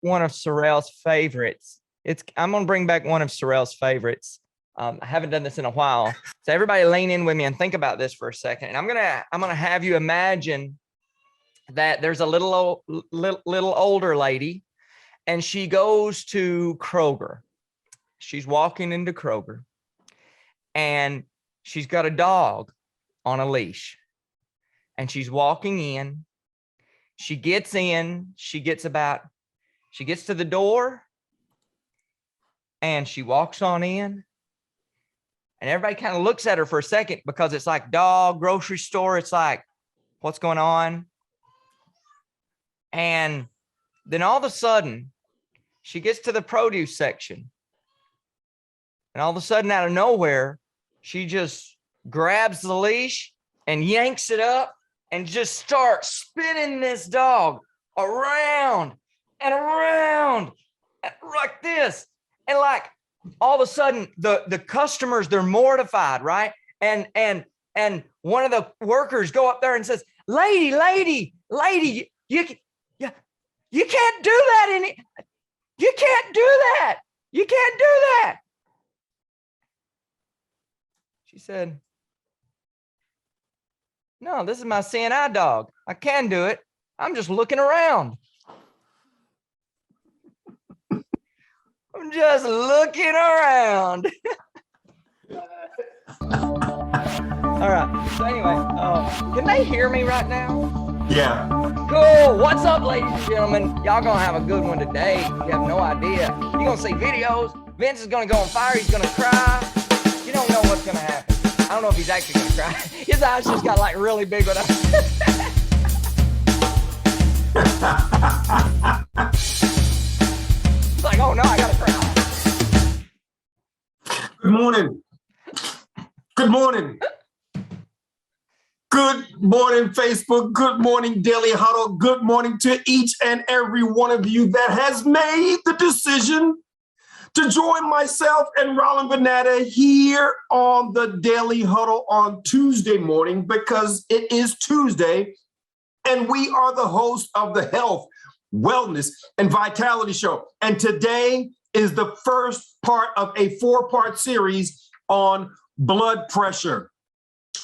one of Sorrell's favorites. I'm going to bring back one of Sorrell's favorites. I haven't done this in a while. So everybody lean in with me and think about this for a second. And I'm going to have you imagine that there's a little older lady, and she goes to Kroger. She's walking into Kroger, and she's got a dog on a leash, and she's walking in. She gets in, she gets to the door, and she walks on in, and everybody kind of looks at her for a second because it's like dog, grocery store. It's like, what's going on? And then all of a sudden, she gets to the produce section, and all of a sudden, out of nowhere, she just grabs the leash and yanks it up and just starts spinning this dog around and around like this. And like all of a sudden, the customers, they're mortified, right? And one of the workers go up there and says, lady, you can't do that. You can't do that. You can't do that. She said, no, this is my CNI dog. I can do it. I'm just looking around. I'm just looking around. All right. So anyway, can they hear me right now? Yeah. Cool. What's up, ladies and gentlemen? Y'all gonna have a good one today. You have no idea. You're gonna see videos. Vince is gonna go on fire. He's gonna cry. You don't know what's gonna happen. I don't know if he's actually gonna cry. His eyes just got like really big when It's like, oh no, I gotta cry. Good morning. Good morning. Good morning, Facebook. Good morning, Daily Huddle. Good morning to each and every one of you that has made the decision to join myself and Rawlin Vanatta here on the Daily Huddle on Tuesday morning, because it is Tuesday and we are the host of the Health, Wellness, and Vitality Show. And today is the first part of a 4-part series on blood pressure.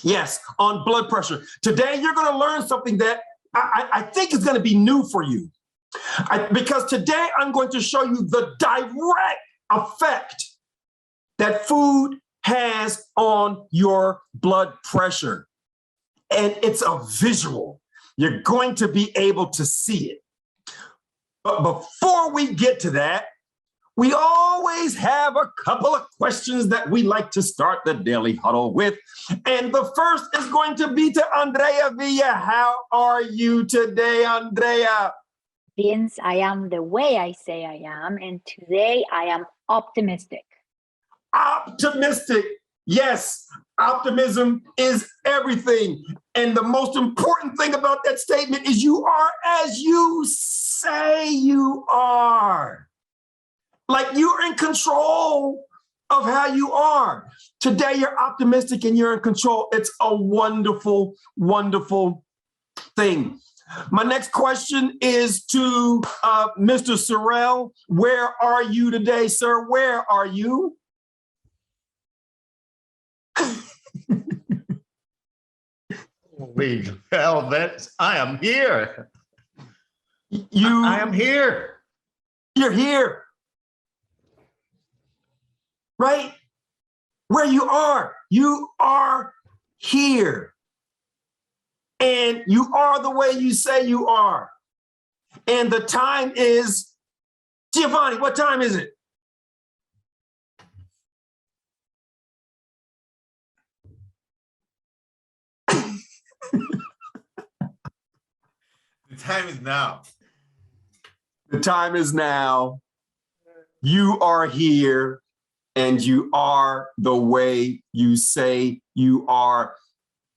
Yes, on blood pressure. Today, you're going to learn something that I think is going to be new for you. Because today, I'm going to show you the direct effect that food has on your blood pressure. And it's a visual. You're going to be able to see it. But before we get to that, we always have a couple of questions that we like to start the Daily Huddle with. And the first is going to be to Andrea Villa. How are you today, Andrea? Vince, I am the way I say I am. And today I am optimistic. Optimistic. Yes, optimism is everything. And the most important thing about that statement is you are as you say you are. Like you're in control of how you are. Today, you're optimistic and you're in control. It's a wonderful, wonderful thing. My next question is to Mr. Sorrell. Where are you today, sir? Where are you? Holy hell, I am here. I am here. You're here. Right? Where you are here. And you are the way you say you are. And the time is, Giovanni, what time is it? The time is now. The time is now. You are here. And you are the way you say you are.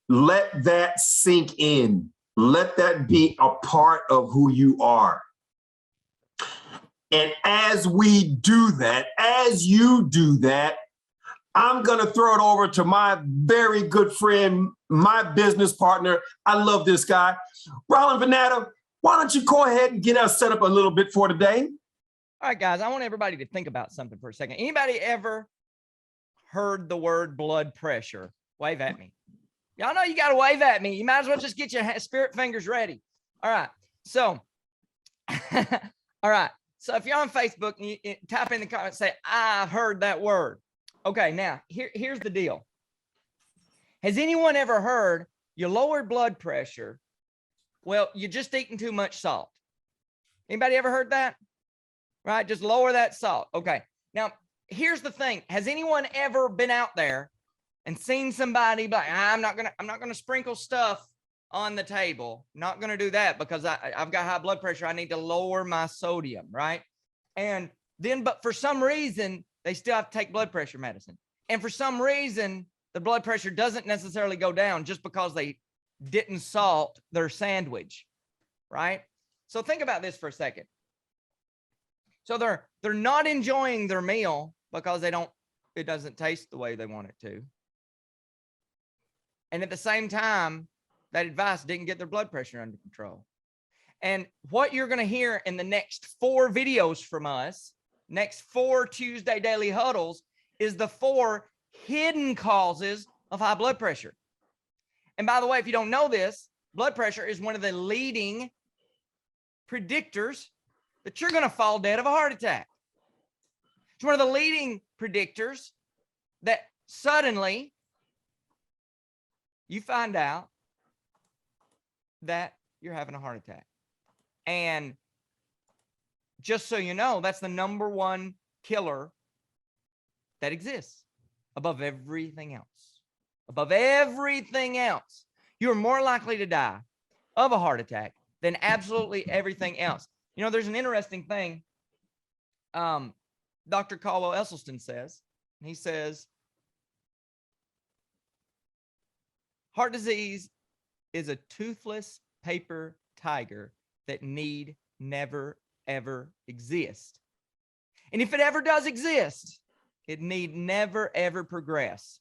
Let that sink in. Let that be a part of who you are. And as we do that, as you do that, I'm going to throw it over to my very good friend, my business partner. I love this guy. Rawlin Vanatta, why don't you go ahead and get us set up a little bit for today? All right, guys, I want everybody to think about something for a second. Anybody ever heard the word blood pressure? Wave at me. Y'all know you got to wave at me. You might as well just get your spirit fingers ready. All right. So, all right. So if you're on Facebook, you type in the comments, say, I've heard that word. Okay. Now here's the deal. Has anyone ever heard your lower blood pressure? Well, you're just eating too much salt. Anybody ever heard that? Right? Just lower that salt. Okay. Now here's the thing. Has anyone ever been out there and seen somebody like, I'm not gonna sprinkle stuff on the table. Not gonna do that because I've got high blood pressure. I need to lower my sodium, right? And then, but for some reason, they still have to take blood pressure medicine. And for some reason, the blood pressure doesn't necessarily go down just because they didn't salt their sandwich, right? So think about this for a second. So they're not enjoying their meal because it doesn't taste the way they want it to. And at the same time, that advice didn't get their blood pressure under control. And what you're going to hear in the next 4 videos from us, next 4 Tuesday Daily Huddles, is the 4 hidden causes of high blood pressure. And by the way, if you don't know this, blood pressure is one of the leading predictors that you're going to fall dead of a heart attack. It's one of the leading predictors that suddenly you find out that you're having a heart attack. And just so you know, that's the #1 killer that exists above everything else. Above everything else. You're more likely to die of a heart attack than absolutely everything else. You know, there's an interesting thing. Dr. Caldwell Esselstyn says, he says, heart disease is a toothless paper tiger that need never, ever exist. And if it ever does exist, it need never, ever progress.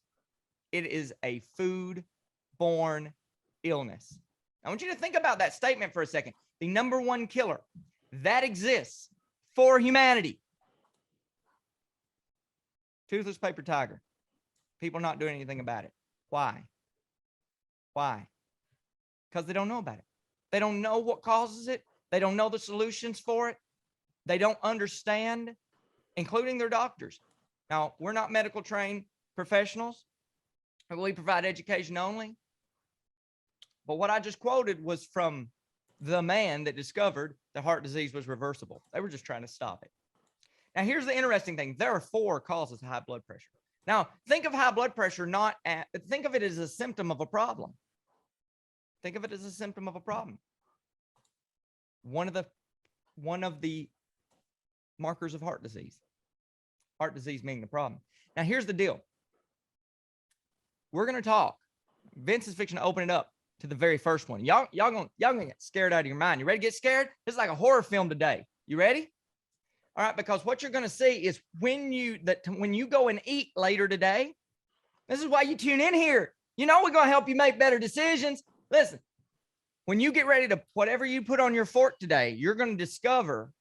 It is a food-borne illness. I want you to think about that statement for a second. The #1 killer that exists for humanity. Toothless paper tiger. People not doing anything about it. Why? Why? Because they don't know about it. They don't know what causes it. They don't know the solutions for it. They don't understand, including their doctors. Now, we're not medical trained professionals. We provide education only. But what I just quoted was from the man that discovered that heart disease was reversible. They were just trying to stop it. Now, here's the interesting thing. There are 4 causes of high blood pressure. Now, think of high blood pressure think of it as a symptom of a problem. Think of it as a symptom of a problem. One of the markers of heart disease. Heart disease being the problem. Now, here's the deal. We're going to talk. Vince is fixing to open it up to the very first one. Y'all gonna get scared out of your mind. You ready to get scared? It's like a horror film today. You ready? All right, because what you're going to see is when you go and eat later today, this is why you tune in here. You know, we're going to help you make better decisions. Listen, when you get ready to, whatever you put on your fork today, you're going to discover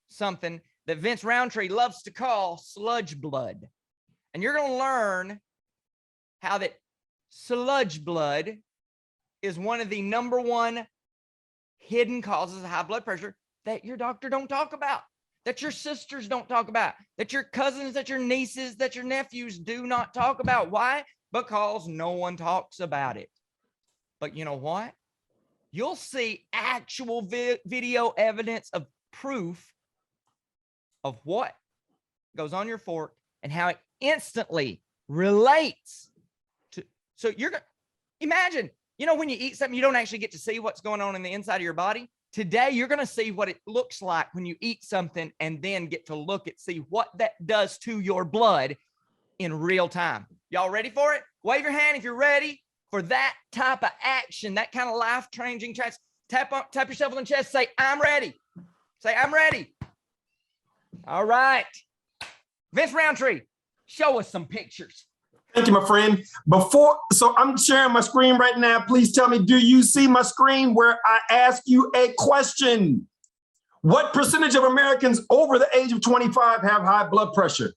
something that Vince Rountree loves to call sludge blood. And you're going to learn how that sludge blood is one of the #1 hidden causes of high blood pressure that your doctor don't talk about, that your sisters don't talk about, that your cousins, that your nieces, that your nephews do not talk about. Why? Because no one talks about it. But you know what? You'll see actual video evidence of proof of what goes on your fork and how it instantly relates to. So you're going to imagine, you know, when you eat something, you don't actually get to see what's going on in the inside of your body. Today, you're going to see what it looks like when you eat something and then get to look at, see what that does to your blood in real time. Y'all ready for it? Wave your hand if you're ready for that type of action, that kind of life-changing chance. Tap yourself on the chest, say, I'm ready. Say, I'm ready. All right. Vince Rountree, show us some pictures. Thank you, my friend. So I'm sharing my screen right now. Please tell me, do you see my screen where I ask you a question? What percentage of Americans over the age of 25 have high blood pressure?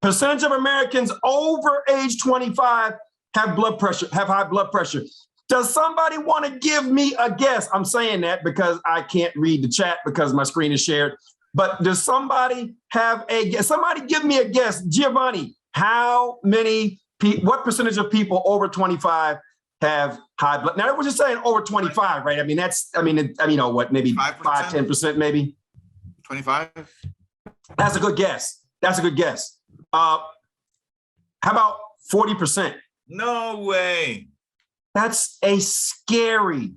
Percentage of Americans over age 25 have high blood pressure. Does somebody want to give me a guess? I'm saying that because I can't read the chat because my screen is shared. But does somebody have a guess? Somebody give me a guess. Giovanni, what percentage of people over 25 have high blood? Now, we're just saying over 25, right? I mean, maybe 5, 10% maybe? 25? That's a good guess. How about 40%? No way. That's a scary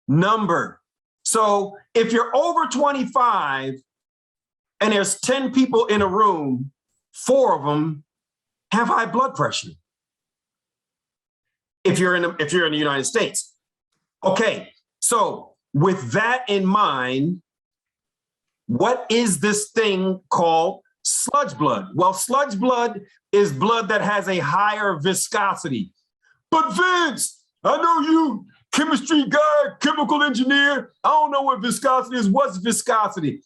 number. So if you're over 25 and there's 10 people in a room, 4 of them have high blood pressure. If you're in the United States. Okay, so with that in mind, what is this thing called sludge blood? Well, sludge blood is blood that has a higher viscosity. But Vince, I know you, chemistry guy, chemical engineer, I don't know what viscosity is. What's viscosity?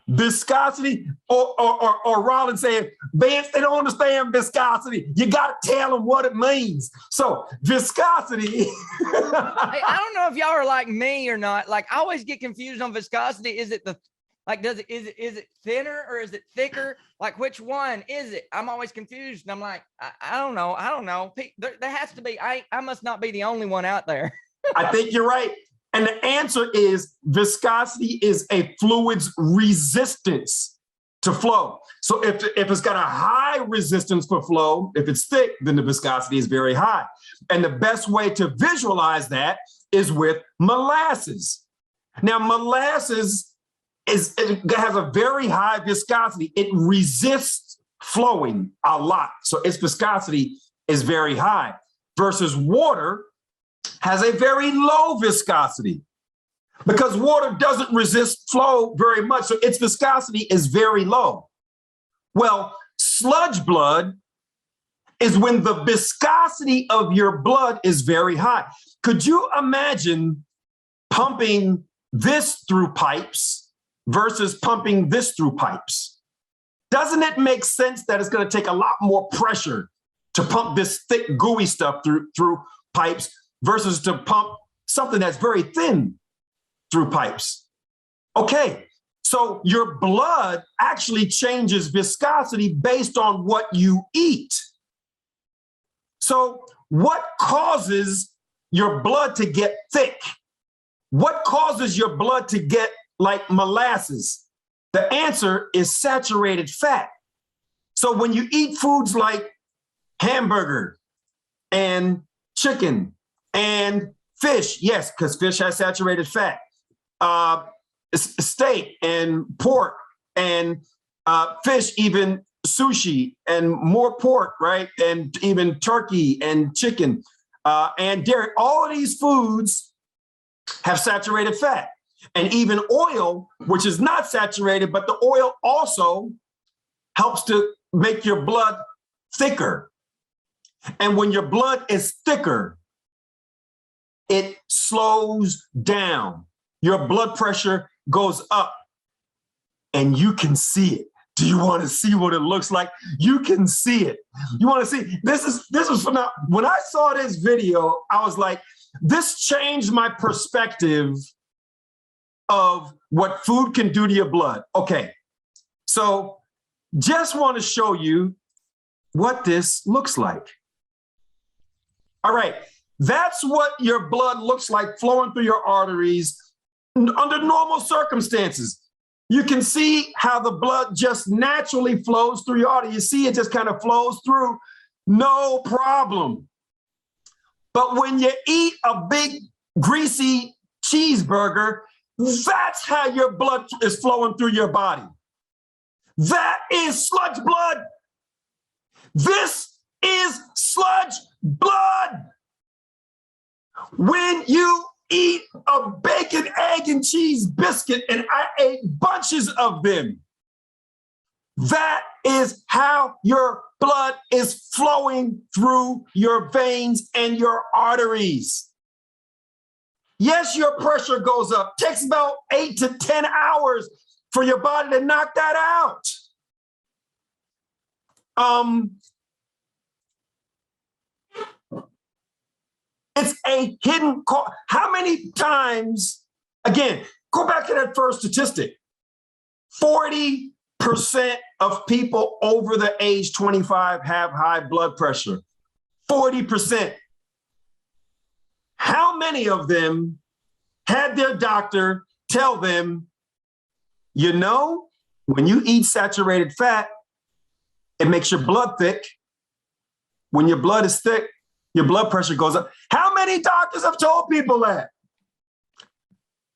Viscosity, or Rawlin saying, Vince, they don't understand viscosity. You got to tell them what it means. So viscosity. I don't know if y'all are like me or not. Like, I always get confused on viscosity. Is it is it thinner or is it thicker? Like, which one is it? I'm always confused. And I'm like, I don't know. There has to be. I must not be the only one out there. I think you're right. And the answer is viscosity is a fluid's resistance to flow. So if it's got a high resistance for flow, if it's thick, then the viscosity is very high. And the best way to visualize that is with molasses. Now, molasses has a very high viscosity. It resists flowing a lot. So its viscosity is very high versus water has a very low viscosity because water doesn't resist flow very much. So its viscosity is very low. Well, sludge blood is when the viscosity of your blood is very high. Could you imagine pumping this through pipes versus pumping this through pipes? Doesn't it make sense that it's going to take a lot more pressure to pump this thick, gooey stuff through pipes versus to pump something that's very thin through pipes? Okay, so your blood actually changes viscosity based on what you eat. So what causes your blood to get thick? What causes your blood to get like molasses? The answer is saturated fat. So when you eat foods like hamburger and chicken and fish, yes, because fish has saturated fat, steak and pork and fish, even sushi and more pork, right? And even turkey and chicken and dairy. All of these foods have saturated fat. And even oil, which is not saturated, but the oil also helps to make your blood thicker. And when your blood is thicker, it slows down. Your blood pressure goes up and you can see it. Do you want to see what it looks like? You can see it. You want to see, this is phenomenal. When I saw this video, I was like, this changed my perspective of what food can do to your blood. Okay, so just want to show you what this looks like. All right, that's what your blood looks like flowing through your arteries under normal circumstances. You can see how the blood just naturally flows through your artery. You see it just kind of flows through, no problem. But when you eat a big greasy cheeseburger, that's how your blood is flowing through your body. That is sludge blood. This is sludge blood. When you eat a bacon, egg, and cheese biscuit, and I ate bunches of them, that is how your blood is flowing through your veins and your arteries. Yes, your pressure goes up. Takes about 8 to 10 hours for your body to knock that out. It's a hidden cost. How many times, again, go back to that first statistic. 40% of people over the age 25 have high blood pressure. 40%. How many of them had their doctor tell them, you know, when you eat saturated fat, it makes your blood thick. When your blood is thick, your blood pressure goes up. How many doctors have told people that?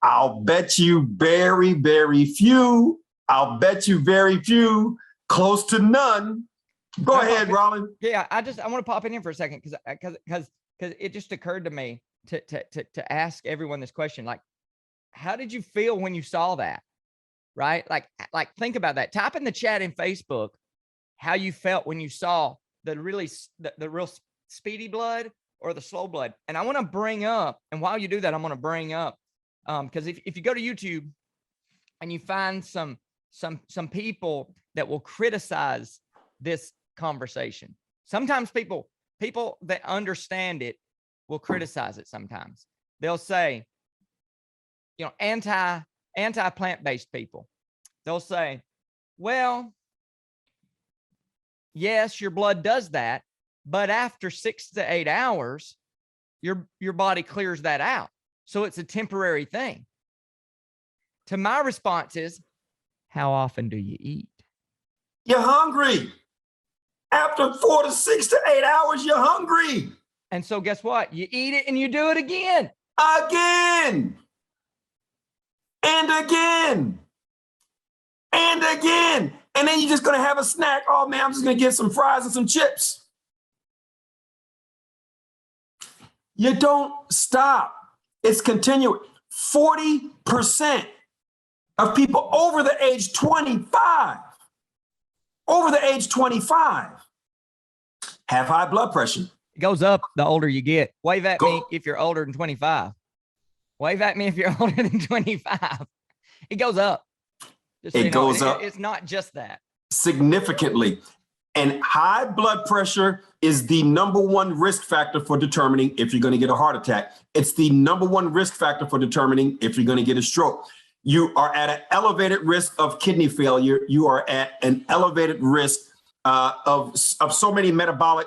I'll bet you very, very few. I'll bet you very few, close to none. Go ahead, Rawlin. Yeah, I want to pop in here for a second because it just occurred to me to ask everyone this question. Like, how did you feel when you saw that? Right? Like think about that. Type in the chat in Facebook how you felt when you saw the real speedy blood or the slow blood. And I want to bring up, and while you do that, I'm going to bring up, because if you go to YouTube and you find some people that will criticize this conversation, sometimes people that understand it will criticize it. Sometimes they'll say, you know, anti plant-based people, they'll say, well, yes, your blood does that, but after 6 to 8 hours, your body clears that out. So it's a temporary thing. To my response is, how often do you eat? You're hungry. After 4 to 6 to 8 hours, you're hungry. And so guess what? You eat it and you do it again. Again. And again. And again. And then you're just going to have a snack. Oh, man, I'm just going to get some fries and some chips. You don't stop. It's continuing. 40% of people over the age 25, have high blood pressure. It goes up the older you get. Wave at me if you're older than 25. Wave at me if you're older than 25. It goes up. It goes up. It's not just that. Significantly. And high blood pressure is the #1 risk factor for determining if you're going to get a heart attack. It's the #1 risk factor for determining if you're going to get a stroke. You are at an elevated risk of kidney failure. You are at an elevated risk of so many metabolic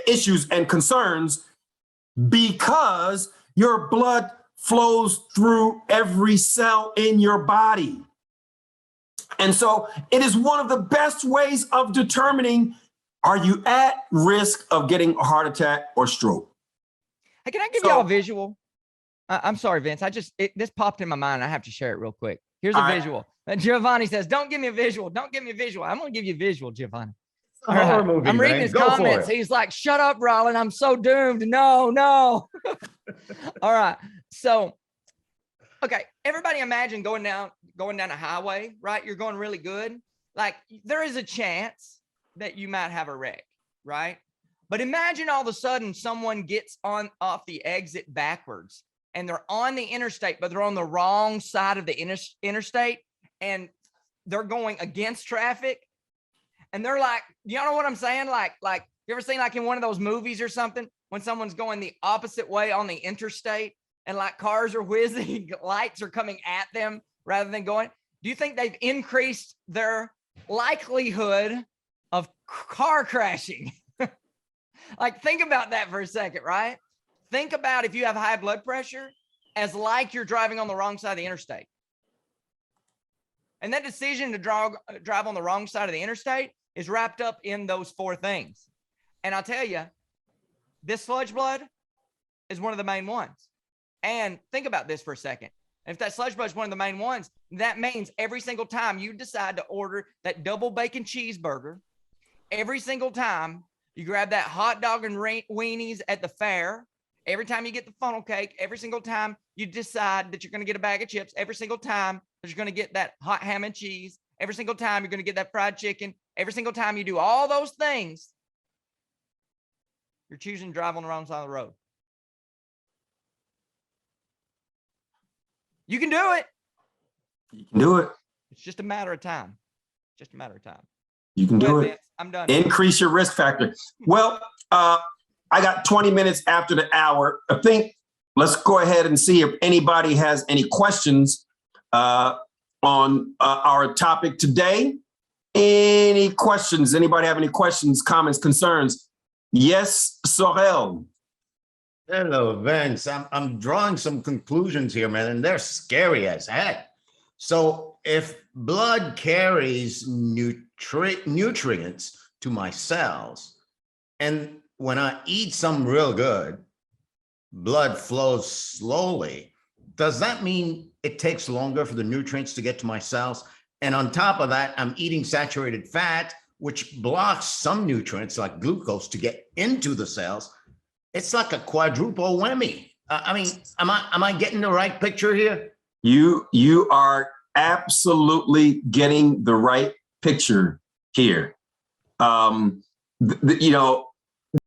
issues and concerns because your blood flows through every cell in your body. And so it is one of the best ways of determining, are you at risk of getting a heart attack or stroke? Hey, can I give y'all a visual? I'm sorry, Vince. This popped in my mind. I have to share it real quick. Here's a visual. Giovanni says, don't give me a visual. Don't give me a visual. I'm going to give you a visual, Giovanni. All right. Movie, I'm reading his comments. He's like, shut up, Rawlin. I'm so doomed. No. All right. So, okay. Everybody imagine going down a highway, right? You're going really good. Like, there is a chance that you might have a wreck, right? But imagine all of a sudden someone gets off the exit backwards and they're on the interstate, but they're on the wrong side of the interstate and they're going against traffic. And they're like, you know what I'm saying? Like you ever seen like in one of those movies or something when someone's going the opposite way on the interstate and like cars are whizzing, lights are coming at them rather than going? Do you think they've increased their likelihood of car crashing? Like, think about that for a second, right? Think about if you have high blood pressure as like you're driving on the wrong side of the interstate. And that decision to drive on the wrong side of the interstate is wrapped up in those 4 things. And I'll tell you, this sludge blood is one of the main ones. And think about this for a second. If that sludge blood is one of the main ones, that means every single time you decide to order that double bacon cheeseburger, every single time you grab that hot dog and weenies at the fair, every time you get the funnel cake, every single time you decide that you're going to get a bag of chips, every single time that you're going to get that hot ham and cheese, every single time you're going to get that fried chicken, every single time you do all those things, you're choosing to drive on the wrong side of the road. You can do it. You can do it. It's just a matter of time. Just a matter of time. You can Go do ahead, it. Vince. I'm done. Increase your risk factor. Well, I got 20 minutes after the hour. I think let's go ahead and see if anybody has any questions on our topic today. Any questions? Anybody have any questions, comments, concerns? Yes, Sorel. Hello, Vince. I'm drawing some conclusions here, man, and they're scary as heck. So if blood carries nutrients to my cells, and when I eat something real good, blood flows slowly, does that mean it takes longer for the nutrients to get to my cells? And on top of that, I'm eating saturated fat, which blocks some nutrients like glucose to get into the cells. It's like a quadruple whammy. I mean, am I getting the right picture here? You are absolutely getting the right picture here. You know,